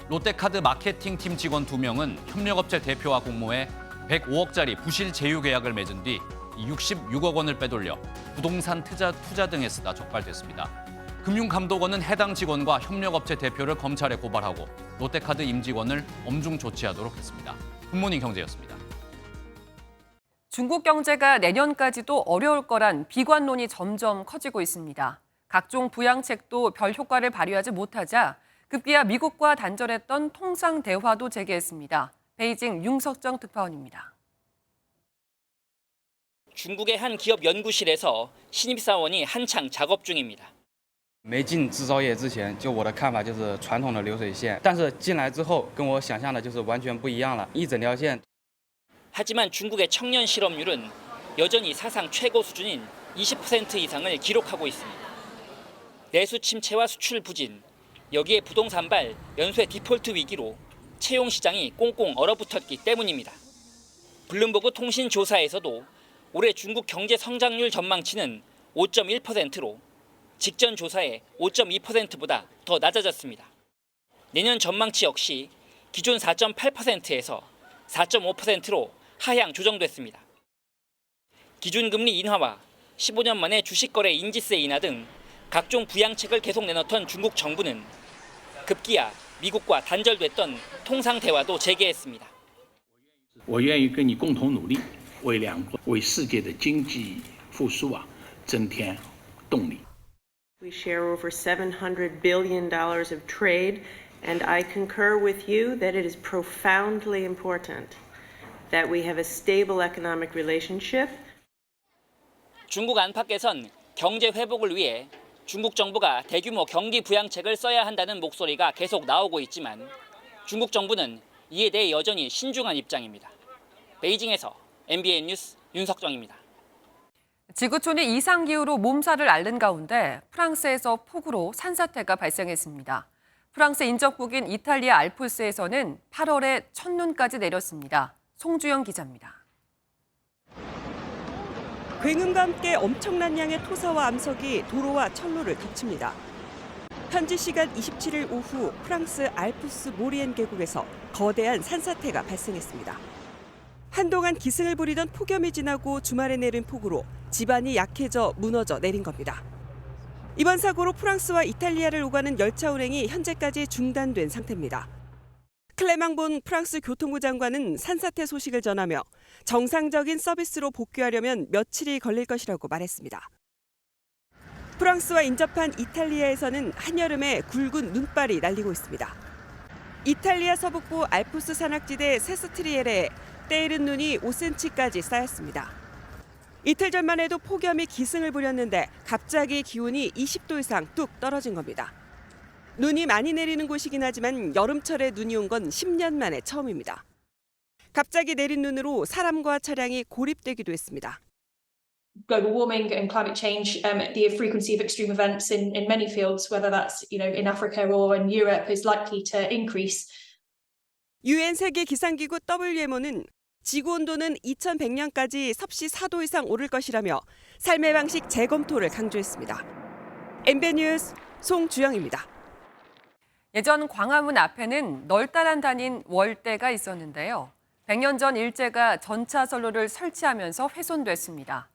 롯데카드 마케팅팀 직원 2명은 협력업체 대표와 공모해 105억짜리 부실 제휴 계약을 맺은 뒤 66억 원을 빼돌려 부동산 투자 등에 쓰다 적발됐습니다. 금융감독원은 해당 직원과 협력업체 대표를 검찰에 고발하고 롯데카드 임직원을 엄중 조치하도록 했습니다. 굿모닝 경제였습니다. 중국 경제가 내년까지도 어려울 거란 비관론이 점점 커지고 있습니다. 각종 부양책도 별 효과를 발휘하지 못하자 급기야 미국과 단절했던 통상 대화도 재개했습니다. 베이징 윤석정 특파원입니다. 중국의 한 기업 연구실에서 신입사원이 한창 작업 중입니다. 没进制造业之前，就我的看法就是传统的流水线，但是进来之后，跟我想象的就是完全不一样了。一整条线。 하지만 중국의 청년 실업률은 여전히 사상 최고 수준인 20% 이상을 기록하고 있습니다. 내수 침체와 수출 부진, 여기에 부동산발 연쇄 디폴트 위기로 채용 시장이 꽁꽁 얼어붙었기 때문입니다. 블룸버그 통신 조사에서도 올해 중국 경제 성장률 전망치는 5.1%로 직전 조사의 5.2%보다 더 낮아졌습니다. 내년 전망치 역시 기존 4.8%에서 4.5%로 하향 조정됐습니다. 기준금리 인하와 15년 만에 주식거래 인지세 인하 등 각종 부양책을 계속 내놓던 중국 정부는 급기야 미국과 단절됐던 통상 대화도 재개했습니다. 我愿意跟你共同努力，为两国、为世界的经济复苏增添动力。 We share over $700 billion of trade, and I concur with you that it is profoundly important that we have a stable economic relationship. 중국 안팎에선 경제 회복을 위해 중국 정부가 대규모 경기 부양책을 써야 한다는 목소리가 계속 나오고 있지만 중국 정부는 이에 대해 여전히 신중한 입장입니다. 베이징에서 MBN 뉴스 윤석정입니다. 지구촌이 이상기후로 몸살을 앓는 가운데 프랑스에서 폭우로 산사태가 발생했습니다. 프랑스 인접국인 이탈리아 알프스에서는 8월에 첫눈까지 내렸습니다. 송주영 기자입니다. 굉음과 함께 엄청난 양의 토사와 암석이 도로와 철로를 덮칩니다. 현지 시간 27일 오후 프랑스 알프스 모리엔 계곡에서 거대한 산사태가 발생했습니다. 한동안 기승을 부리던 폭염이 지나고 주말에 내린 폭우로 지반이 약해져 무너져 내린 겁니다. 이번 사고로 프랑스와 이탈리아를 오가는 열차 운행이 현재까지 중단된 상태입니다. 클레망본 프랑스 교통부 장관은 산사태 소식을 전하며 정상적인 서비스로 복귀하려면 며칠이 걸릴 것이라고 말했습니다. 프랑스와 인접한 이탈리아에서는 한여름에 굵은 눈발이 날리고 있습니다. 이탈리아 서북부 알프스 산악지대 세스트리에레에 때이른 눈이 5cm까지 쌓였습니다. 이틀 전만 해도 폭염이 기승을 부렸는데 갑자기 기온이 20도 이상 뚝 떨어진 겁니다. 눈이 많이 내리는 곳이긴 하지만 여름철에 눈이 온 건 10년 만에 처음입니다. 갑자기 내린 눈으로 사람과 차량이 고립되기도 했습니다. Global warming and climate change, the frequency of extreme events in many fields, whether that's in Africa or in Europe, is likely to increase. UN 세계 기상기구 WMO는 지구 온도는 2100년까지 섭씨 4도 이상 오를 것이라며 삶의 방식 재검토를 강조했습니다. MBN 뉴스 송주영입니다. 예전 광화문 앞에는 널따란 다닌 월대가 있었는데요. 100년 전 일제가 전차선로를 설치하면서 훼손됐습니다.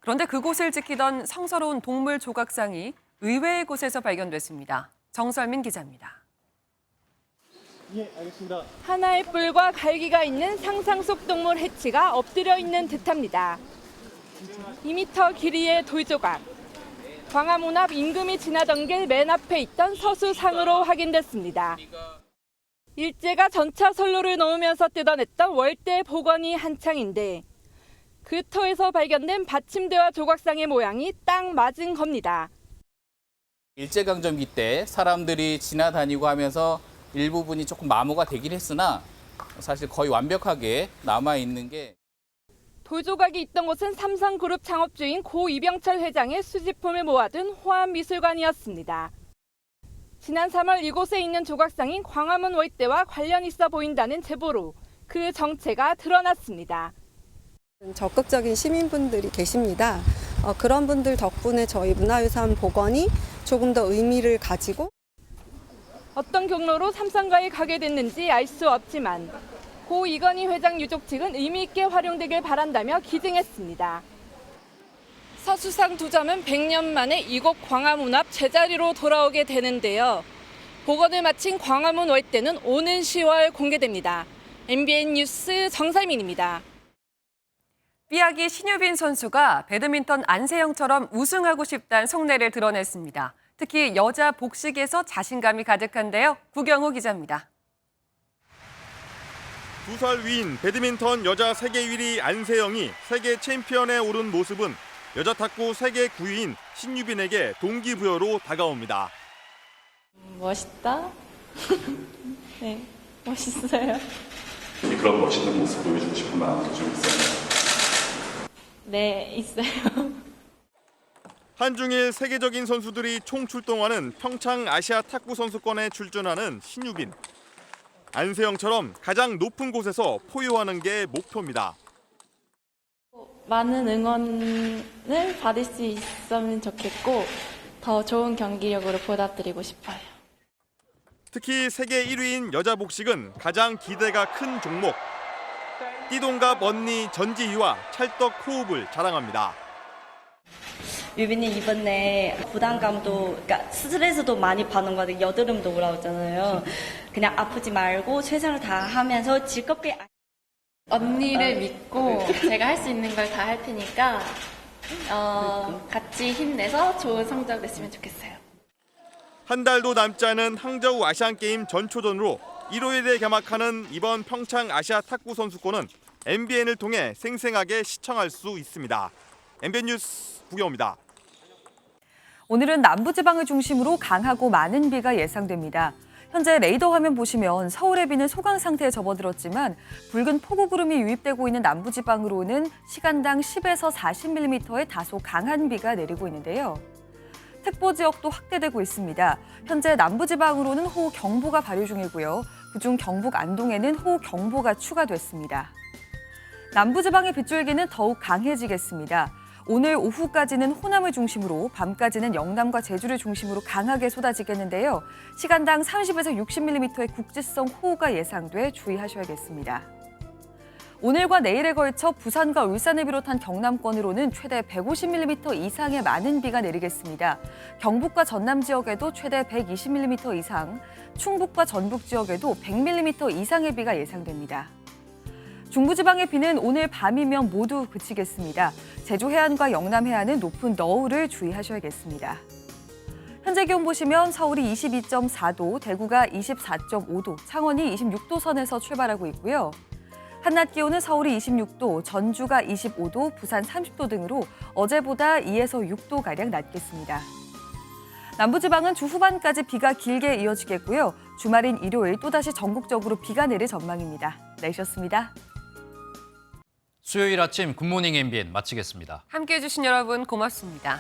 그런데 그곳을 지키던 성스러운 동물 조각상이 의외의 곳에서 발견됐습니다. 정설민 기자입니다. 예, 알겠습니다. 하나의 뿔과 갈기가 있는 상상 속 동물 해치가 엎드려 있는 듯합니다. 2m 길이의 돌조각. 광화문 앞 임금이 지나던 길 맨 앞에 있던 서수상으로 확인됐습니다. 일제가 전차 선로를 놓으면서 뜯어냈던 월대 복원이 한창인데 그 터에서 발견된 받침대와 조각상의 모양이 딱 맞은 겁니다. 일제강점기 때 사람들이 지나다니고 하면서 일부분이 조금 마모가 되긴 했으나 사실 거의 완벽하게 남아있는 게 돌조각이 있던 곳은 삼성그룹 창업주인 고 이병철 회장의 수집품을 모아둔 호암미술관이었습니다. 지난 3월 이곳에 있는 조각상인 광화문 월대와 관련 있어 보인다는 제보로 그 정체가 드러났습니다. 적극적인 시민분들이 계십니다. 그런 분들 덕분에 저희 문화유산 복원이 조금 더 의미를 가지고 어떤 경로로 삼성가에 가게 됐는지 알 수 없지만 고 이건희 회장 유족 측은 의미 있게 활용되길 바란다며 기증했습니다. 서수상 두 점은 100년 만에 이곳 광화문 앞 제자리로 돌아오게 되는데요. 복원을 마친 광화문 월대는 오는 10월 공개됩니다. MBN 뉴스 정설민입니다. 삐아기 신유빈 선수가 배드민턴 안세영처럼 우승하고 싶다는 속내를 드러냈습니다. 특히 여자 복식에서 자신감이 가득한데요. 구경호 기자입니다. 2살 위인 배드민턴 여자 세계 1위 안세영이 세계 챔피언에 오른 모습은 여자 탁구 세계 9위인 신유빈에게 동기부여로 다가옵니다. 멋있다. 네, 멋있어요. 그런 멋있는 모습 보여주고 싶은 마음도 좀 있어요. 네, 있어요. 한중일 세계적인 선수들이 총출동하는 평창 아시아 탁구 선수권에 출전하는 신유빈. 안세영처럼 가장 높은 곳에서 포효하는 게 목표입니다. 많은 응원을 받을 수 있으면 좋겠고 더 더 좋은 경기력으로 보답드리고 싶어요. 특히 세계 1위인 여자 복식은 가장 기대가 큰 종목. 띠동갑 언니 전지희와 찰떡 호흡을 자랑합니다. 유빈이 이번에 부담감도, 그러니까 스트레스도 많이 받는 것 같아요. 여드름도 올라오잖아요. 그냥 아프지 말고 최선을 다하면서 즐겁게. 언니를 믿고 제가 할 수 있는 걸 다 할 테니까 같이 힘내서 좋은 성적 냈으면 좋겠어요. 한 달도 남지 않은 항저우 아시안게임 전초전으로 일요일에 개막하는 이번 평창 아시아 탁구 선수권은 MBN을 통해 생생하게 시청할 수 있습니다. MBN 뉴스 구경호입니다. 오늘은 남부지방을 중심으로 강하고 많은 비가 예상됩니다. 현재 레이더 화면 보시면 서울의 비는 소강 상태에 접어들었지만 붉은 폭우구름이 유입되고 있는 남부지방으로는 시간당 10에서 40mm의 다소 강한 비가 내리고 있는데요. 특보 지역도 확대되고 있습니다. 현재 남부지방으로는 호우경보가 발효 중이고요. 그중 경북 안동에는 호우경보가 추가됐습니다. 남부지방의 빗줄기는 더욱 강해지겠습니다. 오늘 오후까지는 호남을 중심으로 밤까지는 영남과 제주를 중심으로 강하게 쏟아지겠는데요. 시간당 30에서 60mm의 국지성 호우가 예상돼 주의하셔야겠습니다. 오늘과 내일에 걸쳐 부산과 울산을 비롯한 경남권으로는 최대 150mm 이상의 많은 비가 내리겠습니다. 경북과 전남 지역에도 최대 120mm 이상, 충북과 전북 지역에도 100mm 이상의 비가 예상됩니다. 중부지방의 비는 오늘 밤이면 모두 그치겠습니다. 제주 해안과 영남 해안은 높은 너울을 주의하셔야겠습니다. 현재 기온 보시면 서울이 22.4도, 대구가 24.5도, 창원이 26도 선에서 출발하고 있고요. 한낮 기온은 서울이 26도, 전주가 25도, 부산 30도 등으로 어제보다 2에서 6도가량 낮겠습니다. 남부지방은 주 후반까지 비가 길게 이어지겠고요. 주말인 일요일 또다시 전국적으로 비가 내릴 전망입니다. 날씨였습니다. 수요일 아침 굿모닝 MBN 마치겠습니다. 함께해 주신 여러분 고맙습니다.